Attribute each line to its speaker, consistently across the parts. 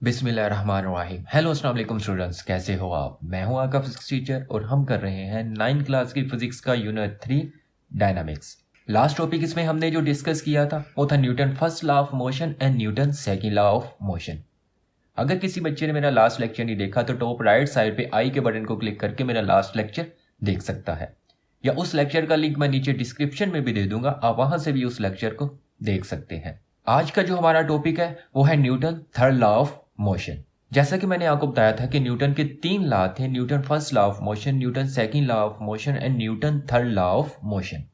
Speaker 1: बिस्मिल्लाहिर्रहमानिर्रहीम। हेलो अस्सलाम वालेकुम स्टूडेंट्स, कैसे हो आप? मैं हूं आपका फिजिक्स टीचर और हम कर रहे हैं 9th क्लास की फिजिक्स का यूनिट 3 डायनामिक्स। लास्ट टॉपिक इसमें हमने जो डिस्कस किया था वो था Newton first law of motion and Newton second law of motion. अगर किसी बच्चे ने मेरा लास्ट लेक्चर नहीं देखा तो टॉप राइट साइड पे आई के बटन को क्लिक करके मेरा लास्ट लेक्चर देख सकता है, या उस लेक्चर का लिंक मैं नीचे डिस्क्रिप्शन में भी दे दूंगा, आप वहां से भी उस लेक्चर को देख सकते हैं। आज का जो हमारा टॉपिक है वो है Newton third law of motion. जैसा कि मैंने आपको बताया था कि न्यूटन के 3 लॉ थे, Newton first law of motion, Newton second law of motion and Newton third law of motion.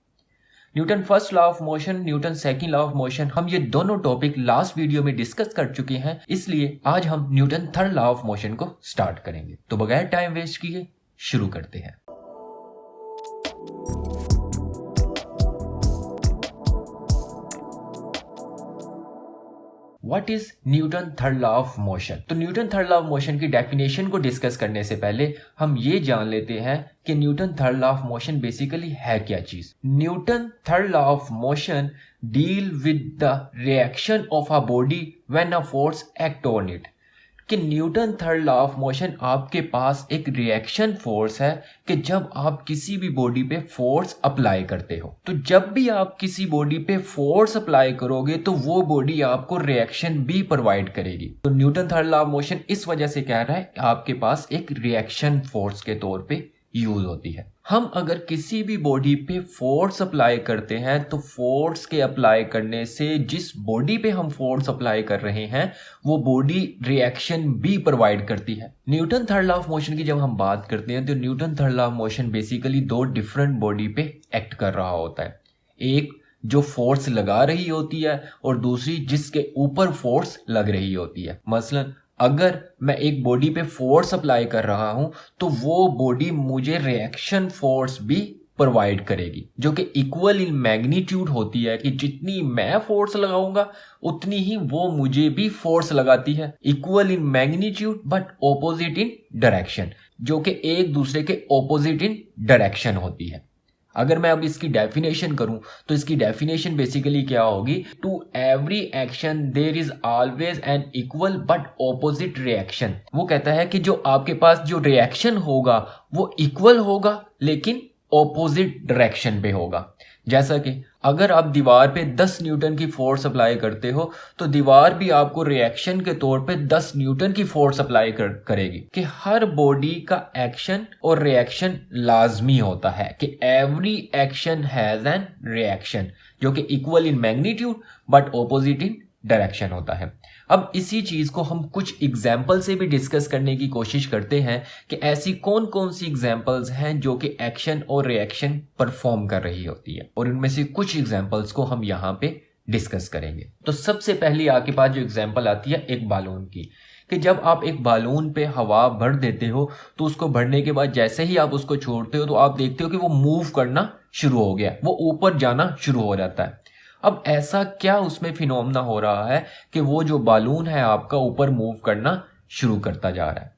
Speaker 1: Newton first law of motion, Newton second law of motion, हम ये दोनों टॉपिक लास्ट वीडियो में discuss कर चुके हैं, इसलिए आज हम Newton third law of motion को स्टार्ट करेंगे। तो बगैर टाइम वेस्ट किए शुरू करते हैं। What is Newton third law of motion? तो Newton third law of motion की डेफिनेशन को डिस्कस करने से पहले हम ये जान लेते हैं कि Newton third law of motion basically है क्या चीज। Newton third law of motion deal with the reaction of a body when a force act on it. कि Newton third law of motion आपके पास एक रिएक्शन फोर्स है कि जब आप किसी भी बॉडी पे फोर्स अप्लाई करते हो, तो जब भी आप किसी बॉडी पे फोर्स अप्लाई करोगे तो वो बॉडी आपको रिएक्शन भी प्रोवाइड करेगी। तो Newton third law of motion इस वजह से कह रहा है आपके पास एक रिएक्शन फोर्स के तौर पे यूज होती है। हम अगर किसी भी बॉडी पे फोर्स अप्लाई करते हैं तो फोर्स के अप्लाई करने से जिस बॉडी पे हम फोर्स अप्लाई कर रहे हैं वो बॉडी रिएक्शन भी प्रोवाइड करती है। Newton third law of motion की जब हम बात करते हैं तो Newton third law of motion basically 2 different body पे एक्ट कर रहा होता है। एक जो फोर्स लगा रही होती है और दूसरी जिसके ऊपर फोर्स लग रही होती है। मसलन अगर मैं एक बॉडी पे फोर्स अप्लाई कर रहा हूं तो वो बॉडी मुझे रिएक्शन फोर्स भी प्रोवाइड करेगी, जो कि इक्वल इन मैग्नीट्यूड होती है कि जितनी मैं फोर्स लगाऊंगा उतनी ही वो मुझे भी फोर्स लगाती है। Equal in magnitude but opposite in direction, जो कि एक दूसरे के ऑपोजिट इन डायरेक्शन होती है। अगर मैं अब इसकी डेफिनेशन करूं तो इसकी डेफिनेशन बेसिकली क्या होगी? To every action there is always an equal but opposite reaction. वो कहता है कि जो आपके पास जो रिएक्शन होगा वो इक्वल होगा लेकिन ऑपोजिट डायरेक्शन पे होगा। जैसा कि अगर आप दीवार पे 10 न्यूटन की फोर्स अप्लाई करते हो तो दीवार भी आपको रिएक्शन के तौर पे 10 न्यूटन की फोर्स अप्लाई करेगी। कि हर बॉडी का एक्शन और रिएक्शन लाजमी होता है कि every action has an reaction, जो कि equal in magnitude but opposite in direction होता है। अब इसी चीज को हम कुछ एग्जाम्पल से भी डिस्कस करने की कोशिश करते हैं कि ऐसी कौन कौन सी एग्जाम्पल्स हैं जो कि एक्शन और रिएक्शन परफॉर्म कर रही होती है, और इनमें से कुछ एग्जाम्पल्स को हम यहाँ पे डिस्कस करेंगे। तो सबसे पहली आपके पास जो एग्जाम्पल आती है एक बालून की, कि जब आप एक बालून पे हवा भर देते हो तो उसको भरने के बाद जैसे ही आप उसको छोड़ते हो तो आप देखते हो कि वो मूव करना शुरू हो गया, वो ऊपर जाना शुरू हो जाता है। अब ऐसा क्या उसमें फिनोमेना हो रहा है कि वो जो बालून है आपका ऊपर मूव करना शुरू करता जा रहा है?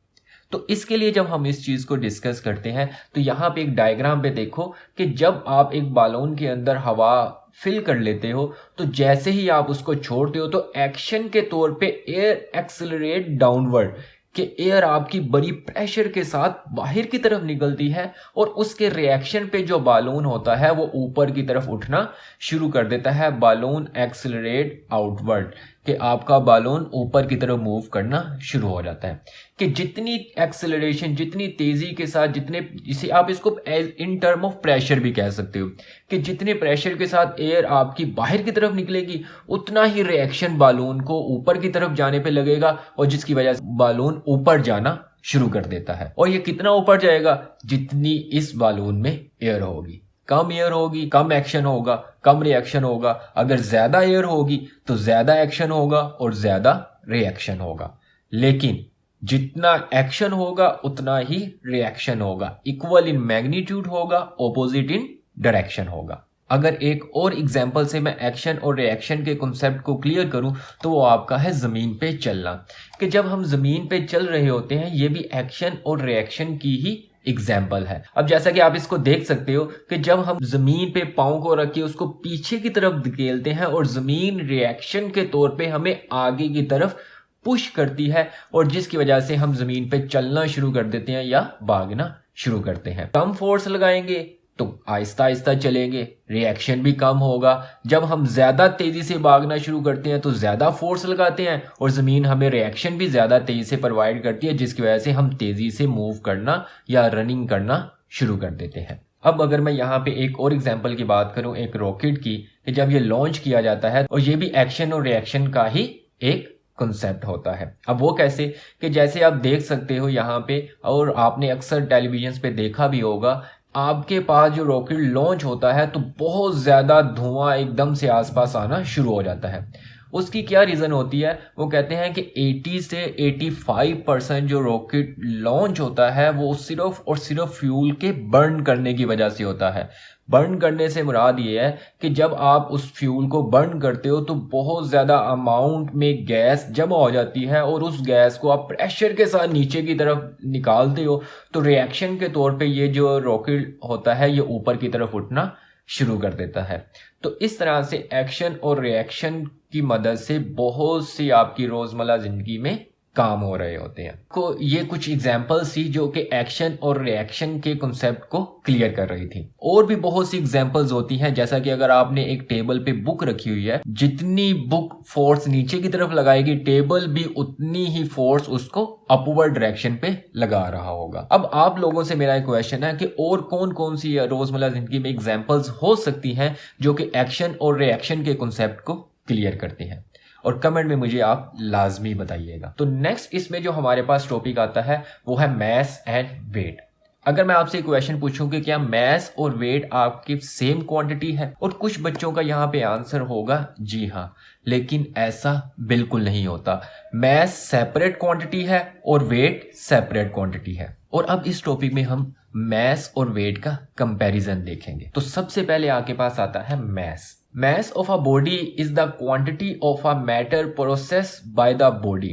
Speaker 1: तो इसके लिए जब हम इस चीज को डिस्कस करते हैं तो यहाँ पे एक डायग्राम पे देखो कि जब आप एक बालून के अंदर हवा फिल कर लेते हो तो जैसे ही आप उसको छोड़ते हो तो एक्शन के तौर पे एयर एक्सेलरेट डाउनवर्ड, कि एयर आपकी बड़ी प्रेशर के साथ बाहर की तरफ निकलती है और उसके रिएक्शन पे जो बालून होता है वो ऊपर की तरफ उठना शुरू कर देता है। बालून एक्सेलरेट आउटवर्ड, कि आपका बालून ऊपर की तरफ मूव करना शुरू हो जाता है। कि जितनी एक्सेलरेशन, जितनी तेजी के साथ, जितने, इसे आप इसको इन टर्म ऑफ प्रेशर भी कह सकते हो, कि जितने प्रेशर के साथ एयर आपकी बाहर की तरफ निकलेगी उतना ही रिएक्शन बालून को ऊपर की तरफ जाने पे लगेगा, और जिसकी वजह से बालून ऊपर जाना शुरू कर देता है। और ये कितना ऊपर जाएगा? जितनी इस बालून में एयर होगी। कम एयर होगी कम एक्शन होगा, कम रिएक्शन होगा। अगर ज्यादा एयर होगी तो ज्यादा एक्शन होगा और ज्यादा रिएक्शन होगा। लेकिन जितना एक्शन होगा उतना ही रिएक्शन होगा, इक्वल इन मैग्नीट्यूड होगा, ऑपोजिट इन डायरेक्शन होगा। अगर एक और एग्जांपल से मैं एक्शन और रिएक्शन के कॉन्सेप्ट को क्लियर करूं तो वो आपका है जमीन पे चलना। कि जब हम जमीन पे चल रहे होते हैं ये भी एक्शन और रिएक्शन की ही एग्जाम्पल है। अब जैसा कि आप इसको देख सकते हो कि जब हम जमीन पे पाँव को रख के उसको पीछे की तरफ धकेलते हैं और जमीन रिएक्शन के तौर पे हमें आगे की तरफ पुश करती है और जिसकी वजह से हम जमीन पे चलना शुरू कर देते हैं या भागना शुरू करते हैं। कम फोर्स लगाएंगे तो आहिस्ता आहिस्ता चलेंगे, रिएक्शन भी कम होगा। जब हम ज़्यादा तेज़ी से भागना शुरू करते हैं तो ज़्यादा फोर्स लगाते हैं और ज़मीन हमें रिएक्शन भी ज़्यादा तेज़ी से प्रोवाइड करती है, जिसकी वजह से हम तेज़ी से मूव करना या रनिंग करना शुरू कर देते हैं। अब अगर मैं यहाँ पे एक और एग्जांपल की बात करूँ एक रॉकेट की, कि जब ये लॉन्च किया जाता है और ये भी एक्शन और रिएक्शन का ही एक कॉन्सेप्ट होता है। अब वो कैसे, कि जैसे आप देख सकते हो यहाँ पे, और आपने अक्सर टेलीविजन पे देखा भी होगा, आपके पास जो रॉकेट लॉन्च होता है तो बहुत ज़्यादा धुआं एकदम से आसपास आना शुरू हो जाता है। उसकी क्या रीज़न होती है, वो कहते हैं कि 80 से 85% जो रॉकेट लॉन्च होता है वो सिर्फ और सिर्फ फ्यूल के बर्न करने की वजह से होता है। बर्न करने से मुराद ये है कि जब आप उस फ्यूल को बर्न करते हो तो बहुत ज़्यादा अमाउंट में गैस जमा हो जाती है और उस गैस को आप प्रेशर के साथ नीचे की तरफ निकालते हो, तो रिएक्शन के तौर पे ये जो रॉकेट होता है ये ऊपर की तरफ उठना शुरू कर देता है। तो इस तरह से एक्शन और रिएक्शन की मदद से बहुत सी आपकी रोज़मर्रा ज़िंदगी में काम हो रहे होते हैं। को ये कुछ एग्जांपल्स थी जो कि एक्शन और रिएक्शन के कॉन्सेप्ट को क्लियर कर रही थी। और भी बहुत सी एग्जांपल्स होती हैं, जैसा कि अगर आपने एक टेबल पे बुक रखी हुई है, जितनी बुक फोर्स नीचे की तरफ लगाएगी टेबल भी उतनी ही फोर्स उसको अपवर्ड डायरेक्शन पे लगा रहा होगा। अब आप लोगों से मेरा एक क्वेश्चन है कि और कौन कौन सी रोजमर्रा जिंदगी में एग्जांपल्स हो सकती हैं जो कि एक्शन और रिएक्शन के कॉन्सेप्ट को क्लियर करते हैं, और कमेंट में मुझे आप लाजमी बताइएगा। तो नेक्स्ट इसमें जो हमारे पास टॉपिक आता है वो है मैस एंड वेट। अगर मैं आपसे एक क्वेश्चन पूछूं कि क्या मैस और वेट आपकी सेम क्वांटिटी है, और कुछ बच्चों का यहाँ पे आंसर होगा जी हाँ, लेकिन ऐसा बिल्कुल नहीं होता। मैस सेपरेट क्वांटिटी है और वेट सेपरेट क्वांटिटी है। और अब इस टॉपिक में हम मैस और वेट का कंपैरिजन देखेंगे। तो सबसे पहले आपके पास आता है mess. Mass of a body is the quantity of a matter processed by the body।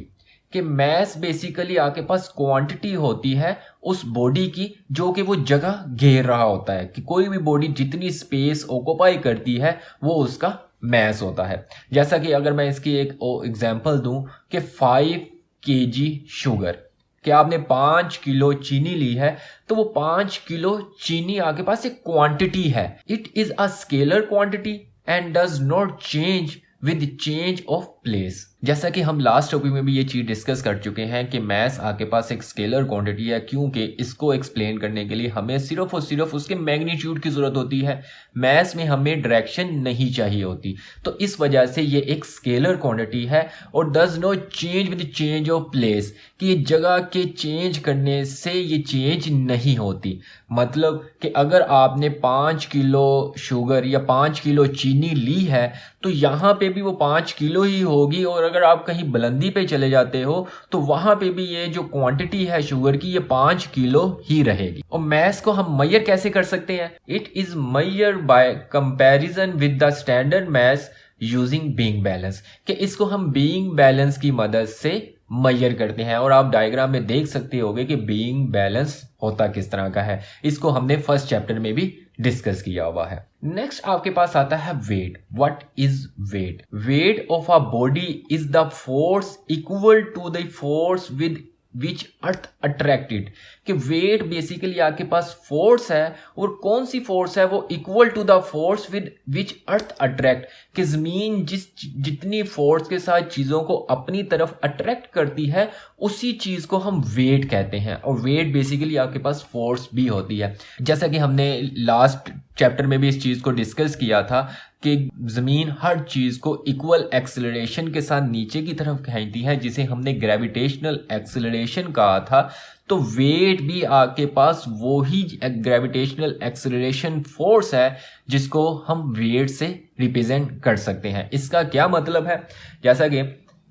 Speaker 1: कि mass बेसिकली आपके पास क्वांटिटी होती है उस बॉडी की जो कि वो जगह घेर रहा होता है, कि कोई भी बॉडी जितनी स्पेस ऑक्यूपाई करती है वो उसका mass होता है। जैसा कि अगर मैं इसकी एक एग्जांपल दूं कि 5 kg शुगर, कि आपने 5 किलो चीनी ली है, तो वो 5 किलो चीनी आपके पास एक क्वांटिटी है। It is a scalar quantity and does not change with change of place। जैसा कि हम लास्ट टॉपिक में भी ये चीज डिस्कस कर चुके हैं कि मैस आपके पास एक स्केलर क्वांटिटी है, क्योंकि इसको एक्सप्लेन करने के लिए हमें सिर्फ और सिर्फ उसके मैग्नीट्यूड की जरूरत होती है। मैस में हमें डायरेक्शन नहीं चाहिए होती, तो इस वजह से ये एक स्केलर क्वांटिटी है। और does not change with change of place, कि ये जगह के चेंज करने से ये चेंज नहीं होती। मतलब कि अगर आपने 5 किलो शुगर या 5 किलो चीनी ली है तो यहाँ पे भी वो 5 किलो ही होगी, और अगर आप कहीं बुलंदी पे चले जाते हो तो वहां पे भी ये जो क्वांटिटी है शुगर की ये 5 किलो ही रहेगी। और मैस को हम मेजर कैसे कर सकते हैं? It is measure by comparison with the standard mass using beam balance, कि इसको हम बीइंग बैलेंस की मदद से मेजर करते हैं। और आप डायग्राम में देख सकते होंगे कि बीइंग बैलेंस होता किस तरह का है, इसको हमने फर्स्ट चैप्टर में भी डिस्कस किया हुआ है। नेक्स्ट आपके पास आता है weight. What is weight? Weight of a body is the force equal to the force with which earth attracted, कि वेट बेसिकली आपके पास फोर्स है, और कौन सी फोर्स है वो equal to the force with which earth attract, कि जमीन जितनी फोर्स के साथ चीजों को अपनी तरफ अट्रैक्ट करती है उसी चीज को हम वेट कहते हैं। और वेट बेसिकली आपके पास फोर्स भी होती है। जैसा कि हमने लास्ट चैप्टर में भी इस चीज को डिस्कस किया था कि जमीन हर चीज को इक्वल एक्सेलरेशन के साथ नीचे की तरफ खींचती है, जिसे हमने ग्रेविटेशनल एक्सेलरेशन कहा था। तो वेट भी आपके पास वो ही ग्रेविटेशनल एक्सेलरेशन फोर्स है जिसको हम वेट से रिप्रेजेंट कर सकते हैं। इसका क्या मतलब है? जैसा कि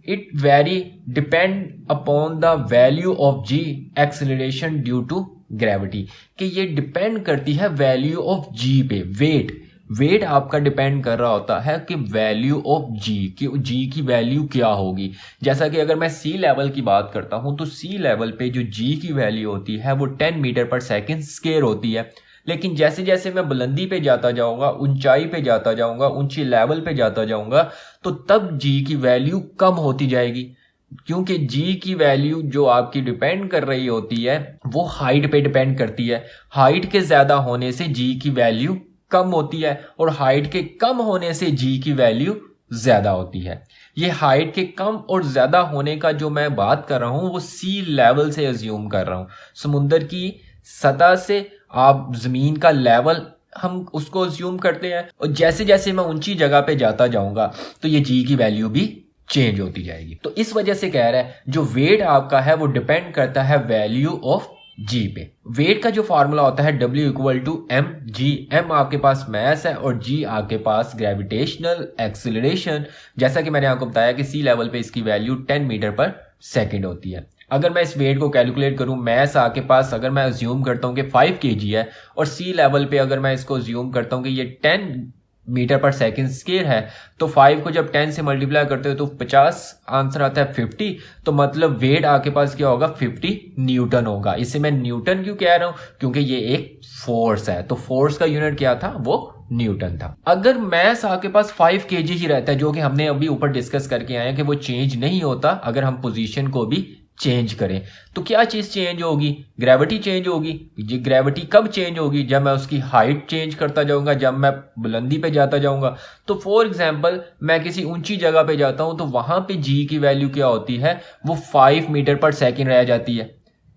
Speaker 1: it very depend upon the value of G acceleration due to gravity, कि ये डिपेंड करती है वैल्यू ऑफ जी पे। वेट आपका डिपेंड कर रहा होता है कि वैल्यू ऑफ जी, कि जी की वैल्यू क्या होगी। जैसा कि अगर मैं सी लेवल की बात करता हूं तो सी लेवल पे जो जी की वैल्यू होती है वो 10 मीटर पर सेकेंड स्क्वायर होती है। लेकिन जैसे जैसे मैं बुलंदी पे जाता जाऊंगा, ऊंचाई पे जाता जाऊंगा, ऊंची लेवल पे जाता जाऊंगा, तो तब जी की वैल्यू कम होती जाएगी। क्योंकि जी की वैल्यू जो आपकी डिपेंड कर रही होती है वो हाइट पे डिपेंड करती है। हाइट के ज़्यादा होने से जी की वैल्यू कम होती है और हाइट के कम होने से जी की वैल्यू ज़्यादा होती है। ये हाइट के कम और ज़्यादा होने का जो मैं बात कर रहा हूँ वो सी लेवल से अज्यूम कर रहा हूँ। समुंदर की सतह से आप ज़मीन का लेवल हम उसको अज्यूम करते हैं, और जैसे जैसे मैं ऊंची जगह पे जाता जाऊंगा तो ये जी की वैल्यू भी चेंज होती जाएगी। तो इस वजह से कह रहा है जो वेट आपका है वो डिपेंड करता है वैल्यू ऑफ जी पे। वेट का जो फार्मूला होता है W equal to M G. M आपके पास मैस है और जी आपके पास ग्रेविटेशनल एक्सिलरेशन। जैसा कि मैंने आपको बताया कि सी लेवल पे इसकी वैल्यू 10 मीटर पर सेकेंड होती है। अगर मैं इस वेट को कैलकुलेट करूं, मैस आपके पास अगर मैं अज्यूम करता हूं कि 5 kg है और सी लेवल पे अगर मैं इसको अज्यूम करता हूं कि ये 10 मीटर पर सेकेंड स्केयर है, तो 5 को जब 10 से मल्टीप्लाई करते हो तो 50, आंसर आता है 50। तो मतलब वेट आपके पास क्या होगा, 50 न्यूटन होगा। इसे मैं न्यूटन क्यों कह रहा हूं, क्योंकि ये एक फोर्स है, तो फोर्स का यूनिट क्या था, वो न्यूटन था। अगर मैस आपके पास 5 kg ही रहता है, जो कि हमने अभी ऊपर डिस्कस करके आए हैं कि वो चेंज नहीं होता अगर हम पोजीशन को भी चेंज करें, तो क्या चीज चेंज होगी, ग्रेविटी चेंज होगी। ये ग्रेविटी कब चेंज होगी, जब मैं उसकी हाइट चेंज करता जाऊंगा, जब मैं बुलंदी पे जाता जाऊंगा। तो फॉर एग्जांपल मैं किसी ऊंची जगह पे जाता हूं तो वहां पे जी की वैल्यू क्या होती है, वो 5 मीटर पर सेकेंड रह जाती है।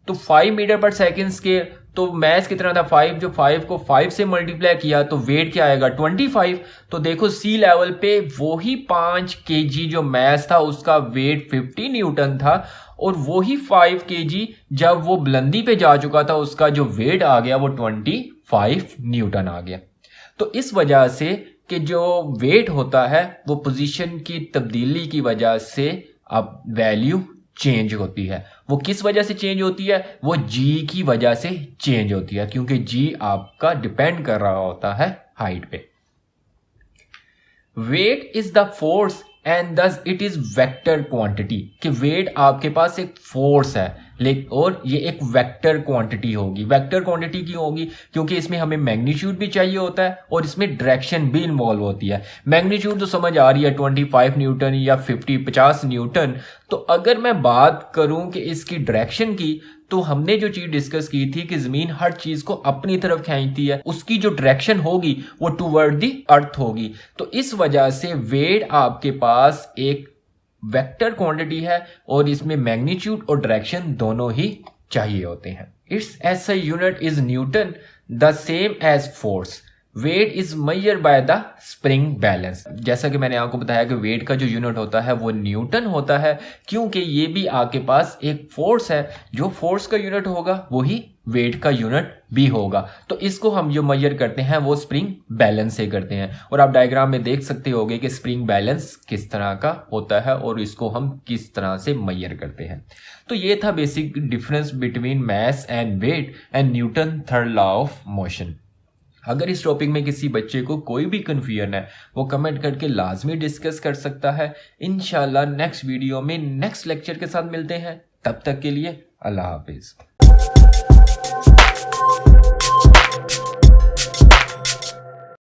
Speaker 1: तो 5 मीटर पर सेकेंड स्केयर, तो मैस कितना था 5, जो 5 को 5 से मल्टीप्लाई किया तो वेट क्या आएगा 25। तो देखो सी लेवल पे वो ही 5 kg जो मैस था उसका वेट 50 न्यूटन था, और वो ही 5 kg जब वो बुलंदी पे जा चुका था उसका जो वेट आ गया वो 25 न्यूटन आ गया। तो इस वजह से कि जो वेट होता है वो पोजीशन की तब्दीली की वजह से अब वैल्यू चेंज होती है। वो किस वजह से चेंज होती है, वो जी की वजह से चेंज होती है, क्योंकि जी आपका डिपेंड कर रहा होता है हाइट पे। Weight is the force and thus it is vector quantity, कि वेट आपके पास एक फोर्स है और ये एक वेक्टर क्वांटिटी होगी। वेक्टर क्वांटिटी क्यों होगी, क्योंकि इसमें हमें मैग्नीट्यूड भी चाहिए होता है और इसमें डायरेक्शन भी इन्वॉल्व होती है। मैग्नीट्यूड तो समझ आ रही है 25 न्यूटन या 50 न्यूटन। तो अगर मैं बात करूं कि इसकी डायरेक्शन की, तो हमने जो चीज डिस्कस की थी कि जमीन हर चीज को अपनी तरफ खींचती है, उसकी जो डायरेक्शन होगी वो टुवर्ड द अर्थ होगी। तो इस वजह से वेट आपके पास एक वेक्टर क्वांटिटी है और इसमें मैग्नीट्यूड और डायरेक्शन दोनों ही चाहिए होते हैं। Its SI unit is newton, the same as force. Weight is measure by the spring balance. जैसा कि मैंने आपको बताया कि वेट का जो यूनिट होता है वो न्यूटन होता है, क्योंकि ये भी आपके पास एक फोर्स है। जो फोर्स का यूनिट होगा वही वेट का यूनिट भी होगा। तो इसको हम जो मेजर करते हैं वो स्प्रिंग बैलेंस से करते हैं, और आप डायग्राम में देख सकते होगे कि स्प्रिंग बैलेंस किस तरह का होता है और इसको हम किस तरह से मेजर करते हैं। तो ये था basic difference between mass and weight and Newton third law of motion. अगर इस टॉपिक में किसी बच्चे को कोई भी कन्फ्यूजन है वो कमेंट करके लाजमी डिस्कस कर सकता है। इंशाल्लाह नेक्स्ट वीडियो में नेक्स्ट लेक्चर के साथ मिलते हैं, तब तक के लिए अल्लाह हाफिज।